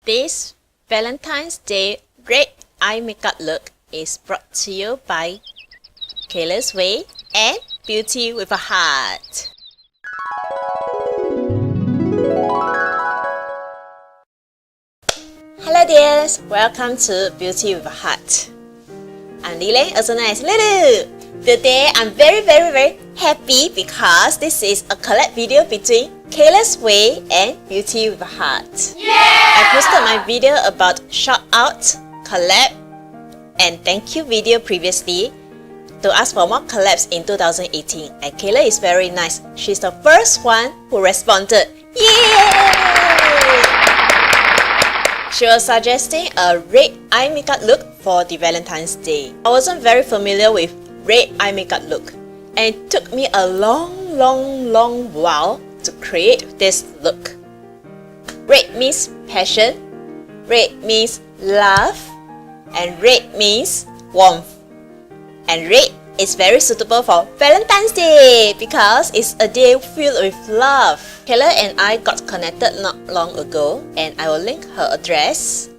This Valentine's Day red eye makeup look is brought to you by Kayla's Way and Beauty with a Heart. Hello dears, welcome to Beauty with a Heart. I'm Lily, also known as Lulu. Today I'm very happy because this is a collab video between Kayla's Way and Beauty with a Heart. Yeah! I posted my video about shout out, collab, and thank you video previously to ask for more collabs in 2018, and Kayla is very nice. She's the first one who responded. Yay! She was suggesting a red eye makeup look for the Valentine's Day. I wasn't very familiar with red eye makeup look, and it took me a long while to create this look. Red means passion, red means love, and red means warmth. And red is very suitable for Valentine's Day because it's a day filled with love. Kayla and I got connected not long ago, and I will link her address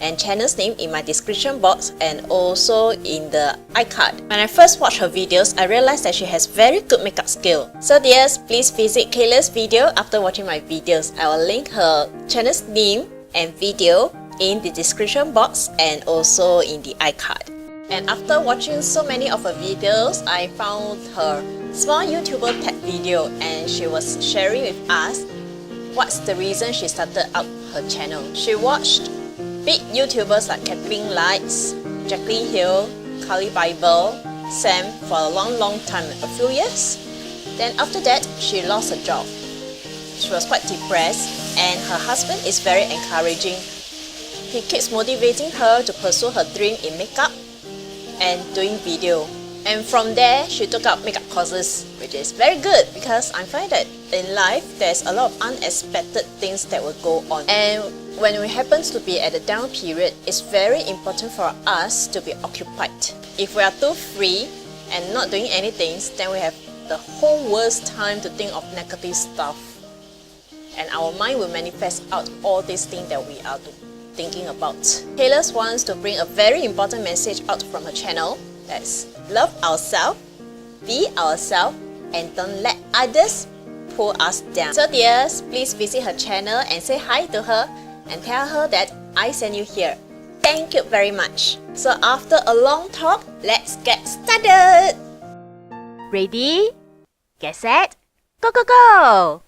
and channel's name in my description box and also in the iCard. When I first watched her videos, I realized that she has very good makeup skill. So dears, please visit Kayla's video after watching my videos. I will link her channel's name and video in the description box and also in the iCard. And after watching so many of her videos, I found her small YouTuber tech video, and she was sharing with us what's the reason she started out her channel. She watched big YouTubers like Lights, Jacqueline Hill, Kali Bible, Sam for a long time, a few years. Then after that, she lost her job. She was quite depressed, and her husband is very encouraging. He keeps motivating her to pursue her dream in makeup and doing video. And from there, she took up makeup courses, which is very good because I find that in life, there's a lot of unexpected things that will go on. And when we happen to be at a down period, it's very important for us to be occupied. If we are too free and not doing anything, then we have the whole world's time to think of negative stuff. And our mind will manifest out all these things that we are thinking about. Kayla wants to bring a very important message out from her channel. That's love ourselves, be ourselves, and don't let others pull us down. So dears, please visit her channel and say hi to her and tell her that I sent you here. Thank you very much. So after a long talk, let's get started. Ready? Get set? Go, go, go!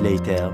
Later.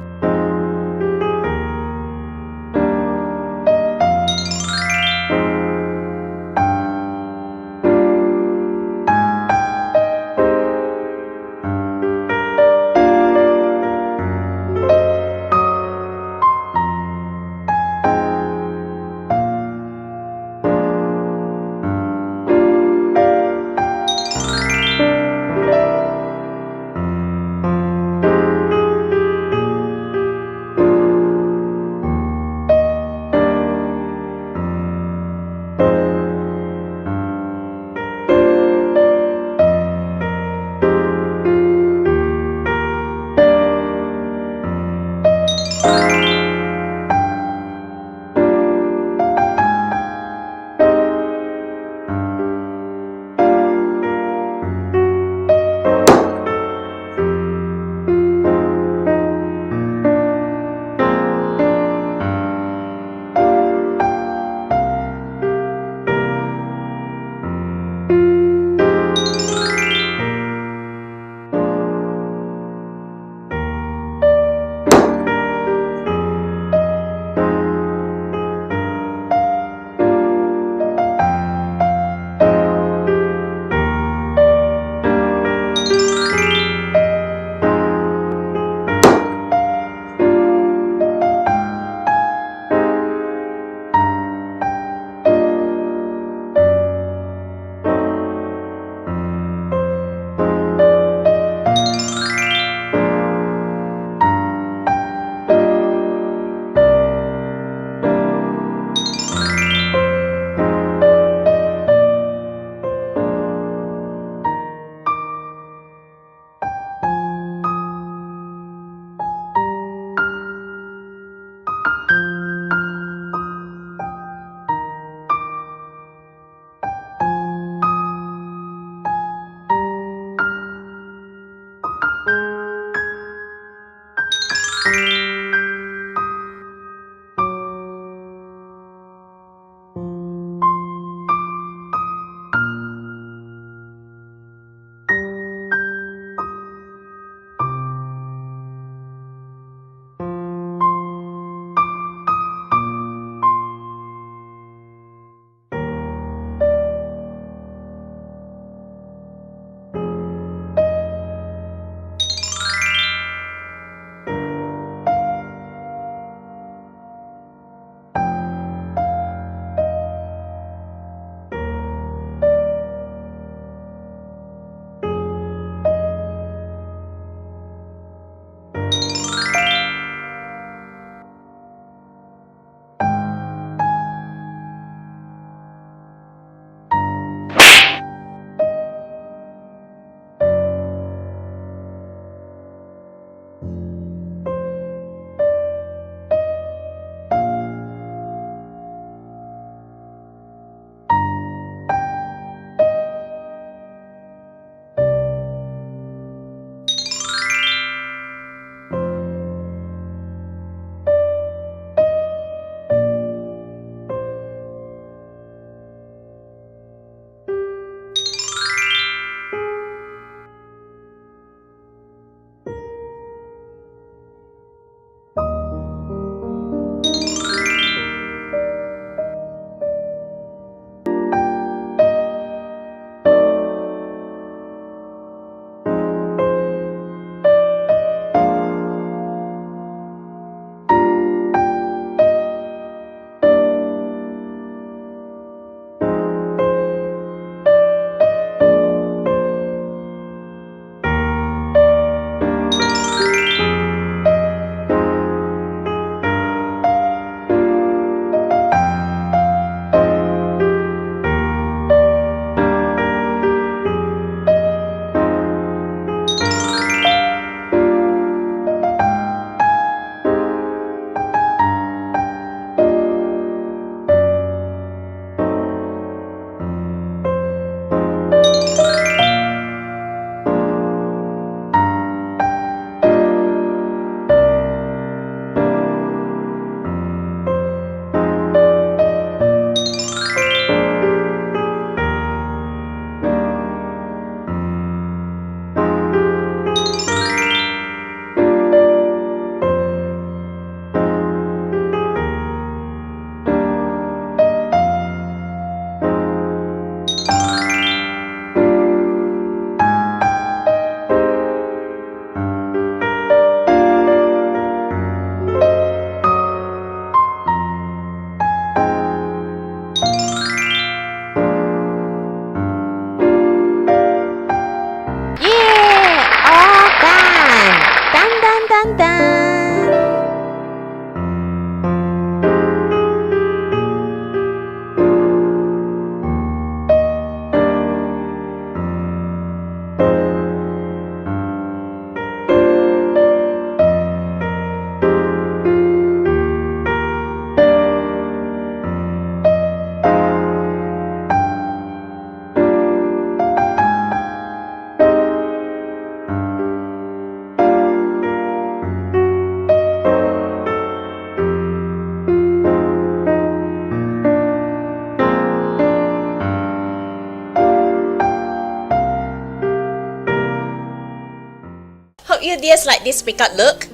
dears like this makeup look?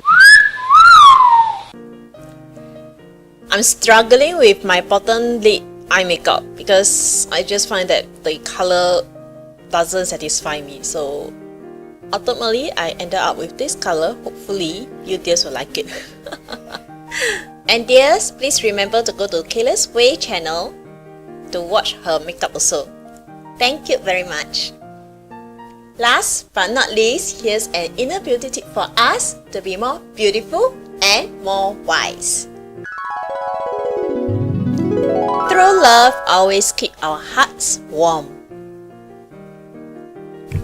I'm struggling with my bottom lid eye makeup because I just find that the color doesn't satisfy me. So ultimately, I ended up with this color. Hopefully, you dears will like it. And dears, please remember to go to Kayla's Way channel to watch her makeup also. Thank you very much. Last but not least, here's an inner beauty tip for us to be more beautiful and more wise. True love always keeps our hearts warm,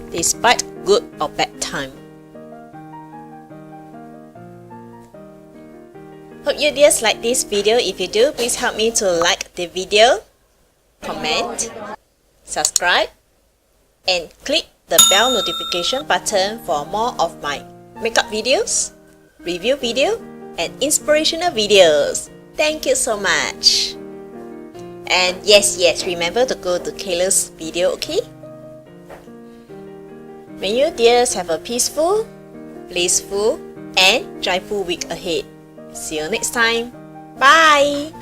despite good or bad time. Hope you dears like this video. If you do, please help me to like the video, comment, subscribe, and click the bell notification button for more of my makeup videos, review video, and inspirational videos. Thank you so much. And yes, remember to go to Kayla's video, okay? May you dears have a peaceful, blissful, and joyful week ahead. See you next time. Bye!